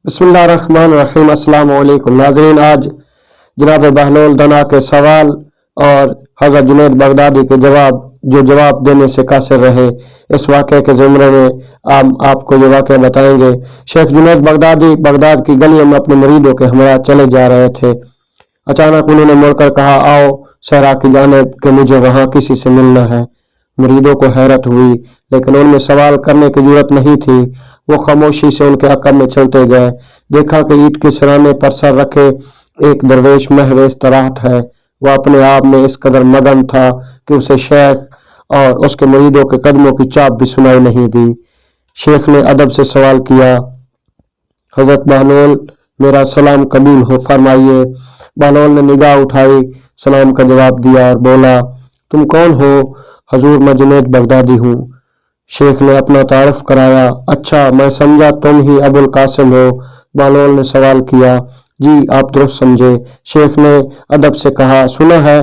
बिस्मिल्लाहिर्रहमानिर्रहीम। अस्सलाम वालेकुम नाज़रीन। आज जनाब बहलोल दना के सवाल और हज़रत जुनैद बगदादी के जवाब देने से कासिर रहे, इस वाक़े के ज़ुमरे में आपको ये वाक़या बताएंगे। शेख जुनैद बगदादी बगदाद की गलियों में अपने मुरीदों के हमरा चले जा रहे थे। अचानक उन्होंने मुड़कर कहा, आओ सहरा की जानिब कि मुझे वहाँ किसी से मिलना है। मुरीदों को हैरत हुई, लेकिन उनमें सवाल करने की जरूरत नहीं थी। वो खामोशी से उनके अक़ब में चलते गए। देखा कि ईंट के सिराने पर सर रखे एक दरवेश महव इस्तराहत है। वह अपने आप में इस कदर मगन था कि उसे शेख और उसके मुरीदों के कदमों की चाप भी सुनाई नहीं दी। शेख ने अदब से सवाल किया, हजरत बहलोल, मेरा सलाम कबूल हो फरमाइए। बहलोल ने निगाह उठाई, सलाम का जवाब दिया और बोला, तुम कौन हो? हजूर, मैं जुनैद बगदादी हूँ। शेख ने अपना तारुफ कराया। अच्छा, मैं समझा तुम ही अबुल कासिम हो। बहलोल ने सवाल किया। जी, आप दुरुस्त समझे। शेख ने अदब से कहा, सुना है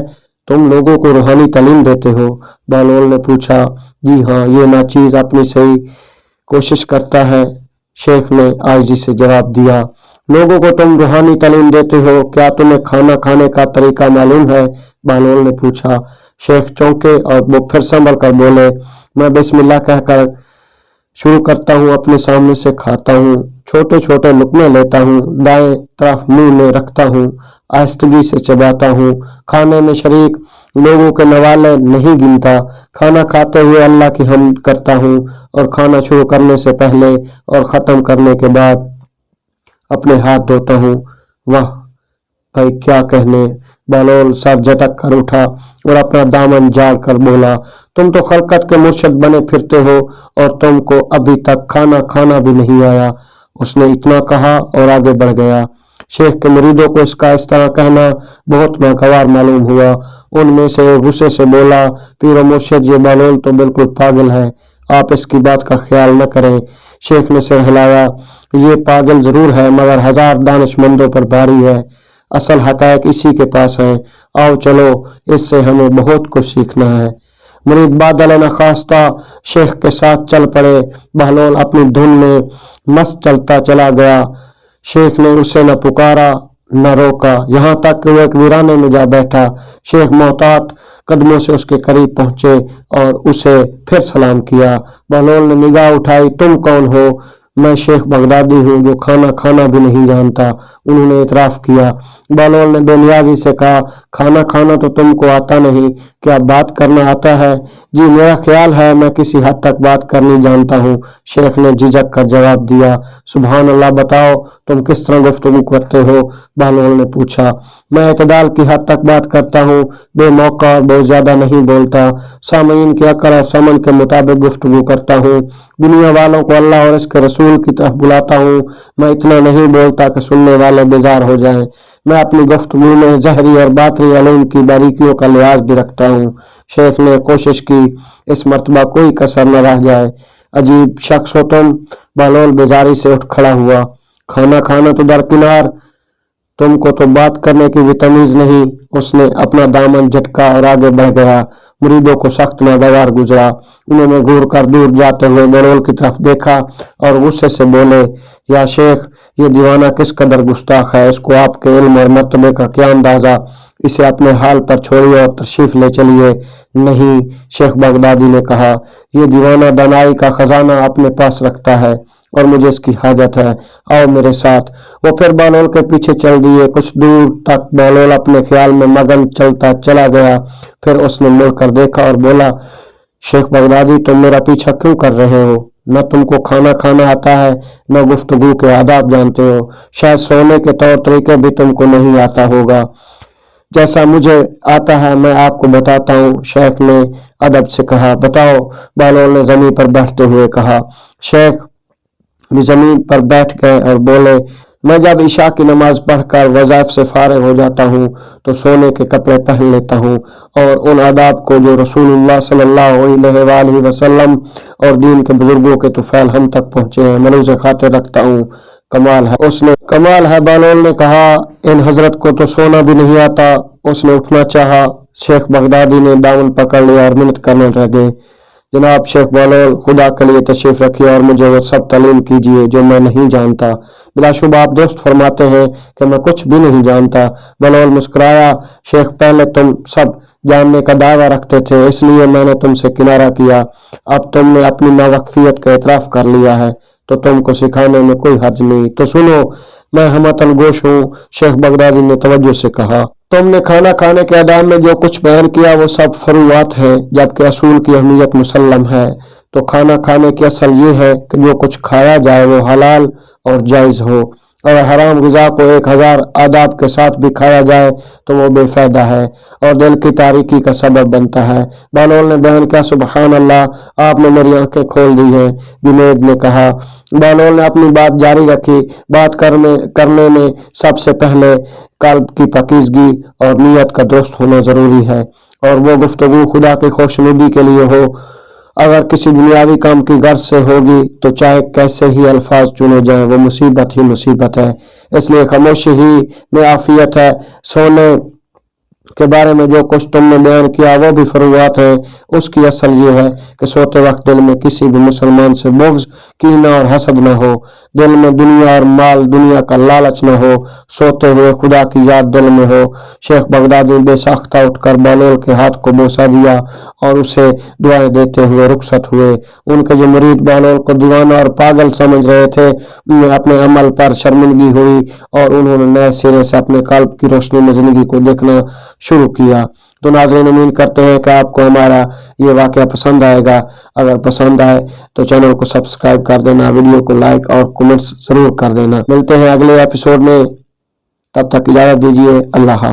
तुम लोगों को रूहानी तालीम देते हो। बहलोल ने पूछा, जी हाँ, ये नाचीज अपनी सही कोशिश करता है। शेख ने आजिज़ी से जवाब दिया, लोगों को तुम रूहानी तालीम देते हो, क्या तुम्हें खाना खाने का तरीका मालूम है? बहलोल ने पूछा। शेख चौंके और वो फिर संभल कर बोले, मैं बिस्मिल्लाह कहकर शुरू करता हूँ, अपने सामने से खाता हूँ, छोटे छोटे लुकमे लेता हूँ, दाएं तरफ मुंह में रखता हूँ, आहिस्तगी से चबाता हूँ, खाने में शरीक लोगों के नवाले नहीं गिनता, खाना खाते हुए अल्लाह की हम्द करता हूँ और खाना शुरू करने से पहले और ख़त्म करने के बाद अपने हाथ धोता हूँ। वाह भाई, क्या कहने। बहलोल सर झटक कर उठा और अपना दामन झाड़ कर बोला, तुम तो खलकत के मुर्शद बने फिरते हो और तुमको अभी तक खाना खाना भी नहीं आया। उसने इतना कहा और आगे बढ़ गया। शेख के मुरीदों को इसका इस तरह कहना बहुत नागवार मालूम हुआ। उनमें से गुस्से से बोला, पीरो मुर्शद, ये बहलोल तो बिल्कुल पागल है, आप इसकी बात का ख्याल न करें। शेख ने सिर हिलाया, ये पागल जरूर है मगर हजार दानिशमंदों पर भारी है। असल हकायक इसी के पास है। आओ चलो, इससे हमें बहुत कुछ सीखना है। मुरीद बादल नखास्ता शेख के साथ चल पड़े। बहलोल अपनी धुन में मस्त चलता चला गया। शेख ने उसे न पुकारा न रोका, यहाँ तक कि वो एक वीराने में जा बैठा। शेख मोहतात कदमों से उसके करीब पहुंचे और उसे फिर सलाम किया। बहलोल ने निगाह उठाई, तुम कौन हो? मैं शेख बगदादी हूँ जो खाना खाना भी नहीं जानता। उन्होंने इतराफ किया। बहलोल ने बेनियाजी से कहा, खाना खाना तो तुमको आता नहीं, क्या बात करना आता है? जी, मेरा ख्याल है मैं किसी हद तक बात करनी जानता हूँ। शेख ने झिझक कर जवाब दिया। सुभान अल्लाह, बताओ तुम किस तरह गुफ्तगू करते हो? बहलोल ने पूछा। मैं इतदाल की हद तक बात करता हूँ, बेमौका और बहुत ज्यादा नहीं बोलता, सामईन की अकल और समन के मुताबिक गुफ्तगू करता हूँ, दुनिया वालों को अल्लाह और इसके रसूल की तरफ बुलाता हूँ। मैं इतना नहीं बोलता कि सुनने वाले बेजार हो जाएं। मैं अपनी गुफ्तगू में ज़हरी और बातनी अलूम की बारीकियों का लिहाज भी रखता हूँ। शेख ने कोशिश की इस मर्तबा कोई कसर न रह जाए। अजीब शख्स हो तुम। बहलोल बेजारी से उठ खड़ा हुआ। खाना खाना तो दरकिनार, तुमको तो बात करने की भी तमीज नहीं। उसने अपना दामन झटका और आगे बढ़ गया। मुरीदों को सख्त नागवार गुजरा। उन्होंने घूर कर दूर जाते हुए बहलोल की तरफ देखा और गुस्से से बोले, या शेख, ये दीवाना किस कदर गुस्ताख है, इसको आपके इल्म और मर्तबे का क्या अंदाजा। इसे अपने हाल पर छोड़िए और तशरीफ ले चलिए। नहीं, शेख बगदादी ने कहा, यह दीवाना दानाई का खजाना अपने पास रखता है और मुझे इसकी हाजत है। आओ मेरे साथ। वो फिर बहलोल के पीछे चल दिए। कुछ दूर तक बहलोल अपने ख्याल में मगन चलता चला गया। फिर उसने मुड़कर देखा और बोला, शेख बगदादी, तुम मेरा पीछा क्यों कर रहे हो? न तुमको खाना खाना आता है, न गुफ्तगू के आदाब जानते हो, शायद सोने के तौर तरीके भी तुमको नहीं आता होगा। जैसा मुझे आता है मैं आपको बताता हूँ, शेख ने अदब से कहा। बताओ। बहलोल ने जमीन पर बैठते हुए कहा। शेख भी जमीन पर बैठ गए और बोले, मैं जब ईशा की नमाज पढ़कर वज़ाइफ से फारिग हो जाता हूँ तो सोने के कपड़े पहन लेता हूँ और उन आदाब को जो रसूलुल्लाह सल्लल्लाहु अलैहि वसल्लम और दीन के बुजुर्गों के तुफैल हम तक पहुँचे हैं, मैं उसे खातिर रखता हूँ। कमाल है। उसने कमाल है। बहलोल ने कहा, इन हजरत को तो सोना भी नहीं आता। उसने उठना चाहा। शेख बगदादी ने दामन पकड़ लिया और मिन्नत करने लगे, जनाब शेख बहलोल, खुदा के लिए तशरीफ रखिए और मुझे वो सब तालीम कीजिए जो मैं नहीं जानता। बिलाशुबा आप दोस्त फरमाते हैं कि मैं कुछ भी नहीं जानता। बहलोल मुस्कुराया, शेख पहले तुम सब जानने का दावा रखते थे, इसलिए मैंने तुमसे किनारा किया। अब तुमने अपनी नावक्फियत का एतराफ कर लिया है तो तुमको सिखाने में कोई हर्ज नहीं। तो सुनो, मैं हमतल गोश हूँ, शेख बगदादी ने तवज्जो से कहा। तुमने खाना खाने के आदाब में जो कुछ बयान किया वो सब फरूआत है, जबकि असूल की अहमियत मुसल्लम है। तो खाना खाने की असल ये है कि जो कुछ खाया जाए वो हलाल और जायज़ हो। अगर हराम ग़िज़ा को 1000 आदाब के साथ भी खाया जाए तो वो बेफ़ायदा है और दिल की तारीकी का सबब बनता है। बहलोल ने बयान किया, सुबहान अल्लाह, आपने मेरी आंखें खोल दी हैं। जुनैद ने कहा। बहलोल ने अपनी बात जारी रखी, बात करने में सबसे पहले कल्ब की पाकीज़गी और नीयत का दुरुस्त होना ज़रूरी है और वो गुफ्तगू खुदा की खुशनुदी के लिए हो। अगर किसी दुनियावी काम की गर्ज से होगी तो चाहे कैसे ही अल्फाज चुने जाएं वो मुसीबत ही मुसीबत है। इसलिए खामोशी ही में आफियत है। सोने के बारे में जो कुछ तुमने बयान किया वो भी फरूआत है। उसकी असल ये है कि सोते वक्त दिल में किसी भी मुसलमान से बुग़्ज़, कीना और हसद न हो। दिल में दुनिया और माल दुनिया का लालच न हो। सोते हुए खुदा की याद दिल में हो। शेख बगदादी बेसाख्ता उठकर बहलोल के हाथ को बोसा दिया और उसे दुआएं देते हुए रुखसत हुए। उनके जो मुरीद बहलोल को दीवाना और पागल समझ रहे थे, उन्हें अपने अमल पर शर्मिंदगी हुई और उन्होंने नए सिरे से अपने कल्ब की रोशनी में जिंदगी को देखना शुरू किया। तो नाज़रीन, उम्मीद करते हैं कि आपको हमारा ये वाक़या पसंद आएगा। अगर पसंद आए तो चैनल को सब्सक्राइब कर देना, वीडियो को लाइक और कमेंट्स ज़रूर कर देना। मिलते हैं अगले एपिसोड में, तब तक इजाज़त दीजिए। अल्लाह हाफ़िज़।